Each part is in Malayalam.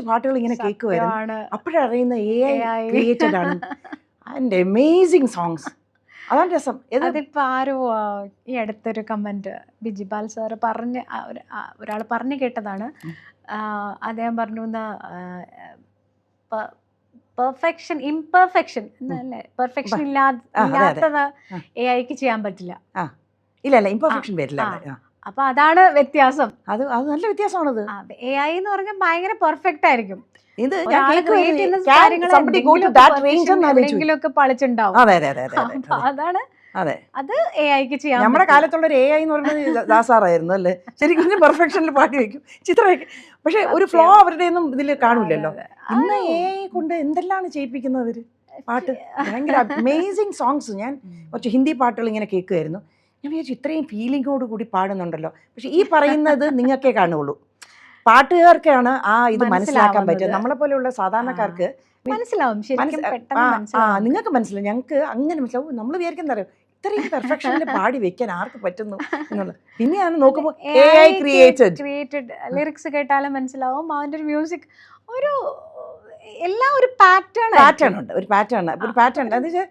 പാട്ടുകൾ ഇങ്ങനെ കേൾക്കുമായിരുന്നു. സത്യമാണ്. അപ്പോഴറിയുന്ന AI AI. ക്രിയേറ്റഡ് ആണ്. And amazing songs. അതാണ് രസം. അതിപ്പോ ആരോ ഈ അടുത്തൊരു കമന്റ് ബിജിപാൽ സാറ് പറഞ്ഞ് ഒരാൾ പറഞ്ഞു കേട്ടതാണ്. അദ്ദേഹം പറഞ്ഞു പെർഫെക്ഷൻ ഇംപെർഫെക്ഷൻ എന്നല്ലേ, പെർഫെക്ഷൻ ഇല്ലാത്തത് AI-ക്ക് ചെയ്യാൻ പറ്റില്ല. ഇല്ല ഇംപെർഫെക്ഷൻ വരില്ല. അപ്പൊ അതാണ് വ്യത്യാസം. അത് നല്ല വ്യത്യാസമാണത്. AI എന്ന് പറഞ്ഞാൽ ഭയങ്കര പെർഫെക്റ്റ് ആയിരിക്കും. ഇത് എവിടെയെങ്കിലുമൊക്കെ പളിച്ചുണ്ടാവും. അതാണ് അത് AI-ക്ക് ചെയ്യാം. നമ്മുടെ കാലത്തുള്ള ഒരു AI എന്ന് പറയുന്നത് ദാസാറായിരുന്നു അല്ലേ. ശരിക്കും പെർഫെക്ഷനിൽ പാടി വയ്ക്കും, ചിത്രം വയ്ക്കും. പക്ഷെ ഒരു ഫ്ലോ അവരുടെ ഒന്നും ഇതിൽ കാണൂലല്ലോ. ഇന്ന് AI കൊണ്ട് എന്തെല്ലാം ചെയ്യിപ്പിക്കുന്നത് അവര്. പാട്ട് ഭയങ്കര അമേസിങ് സോങ്സ്. ഞാൻ കുറച്ച് ഹിന്ദി പാട്ടുകൾ ഇങ്ങനെ കേൾക്കുമായിരുന്നു. ഞാൻ വിചാരിച്ചു ഇത്രയും ഫീലിങ്ങോട് കൂടി പാടുന്നുണ്ടല്ലോ. പക്ഷെ ഈ പറയുന്നത് നിങ്ങൾക്കേ കാണുള്ളൂ. പാട്ടുകാർക്കാണ് ഇത് മനസ്സിലാക്കാൻ പറ്റുക. നമ്മളെ പോലെയുള്ള സാധാരണക്കാർക്ക് മനസ്സിലാവും. നിങ്ങൾക്ക് മനസ്സിലാവും, ഞങ്ങൾക്ക് അങ്ങനെ മനസ്സിലാവും. നമ്മൾ വിചാരിക്കുന്ന അറിയാം ഇത്രയും പെർഫെക്ഷനിൽ പാടി വെക്കാൻ ആർക്ക് പറ്റുന്നു എന്നുള്ളത്. പിന്നെയാണ് നോക്കുമ്പോൾ AI ക്രിയേറ്റഡ് ലിറിക്സ് കേട്ടാലും മനസ്സിലാവും. അതിന്റെ ഒരു മ്യൂസിക് എല്ലാം ഒരു പാറ്റേൺ ഉണ്ട്. ഒരു പാറ്റേൺ എന്താ വെച്ചാൽ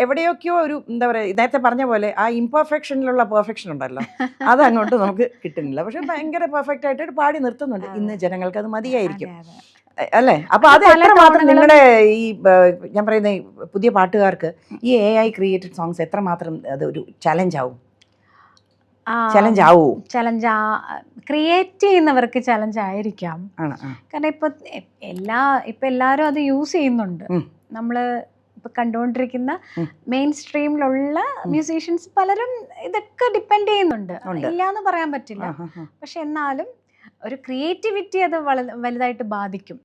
എവിടെയൊക്കെയോ ഒരു എന്താ പറയുക, നേരത്തെ പറഞ്ഞ പോലെ ആ ഇംപെർഫെക്ഷനിലുള്ള പെർഫെക്ഷൻ ഉണ്ടല്ലോ, അത് അങ്ങോട്ട് നമുക്ക് കിട്ടുന്നില്ല. പക്ഷെ ഭയങ്കര പെർഫെക്റ്റ് ആയിട്ട് പാടി നിർത്തുന്നുണ്ട്. ഇന്ന് ജനങ്ങൾക്ക് അത് മതിയായിരിക്കും അല്ലേ. അപ്പൊ അത് എത്രമാത്രം നിങ്ങളുടെ ഈ ഞാൻ പറയുന്ന പുതിയ പാട്ടുകാർക്ക് ഈ AI ക്രിയേറ്റഡ് സോങ്സ് എത്രമാത്രം അത് ഒരു ചലഞ്ച് ആവും? ക്രിയേറ്റ് ചെയ്യുന്നവർക്ക് ചലഞ്ച് ആയിരിക്കാം. കാരണം ഇപ്പൊ എല്ലാവരും അത് യൂസ് ചെയ്യുന്നുണ്ട്. നമ്മള് ഇപ്പൊ കണ്ടുകൊണ്ടിരിക്കുന്ന മെയിൻ സ്ട്രീമിലുള്ള മ്യൂസീഷ്യൻസ് പലരും ഇതൊക്കെ ഡിപ്പെൻഡ് ചെയ്യുന്നുണ്ട്. ഇല്ലാന്ന് പറയാൻ പറ്റില്ല. പക്ഷെ എന്നാലും ഒരു ക്രിയേറ്റിവിറ്റി അത് വലുതായിട്ട് ബാധിക്കും.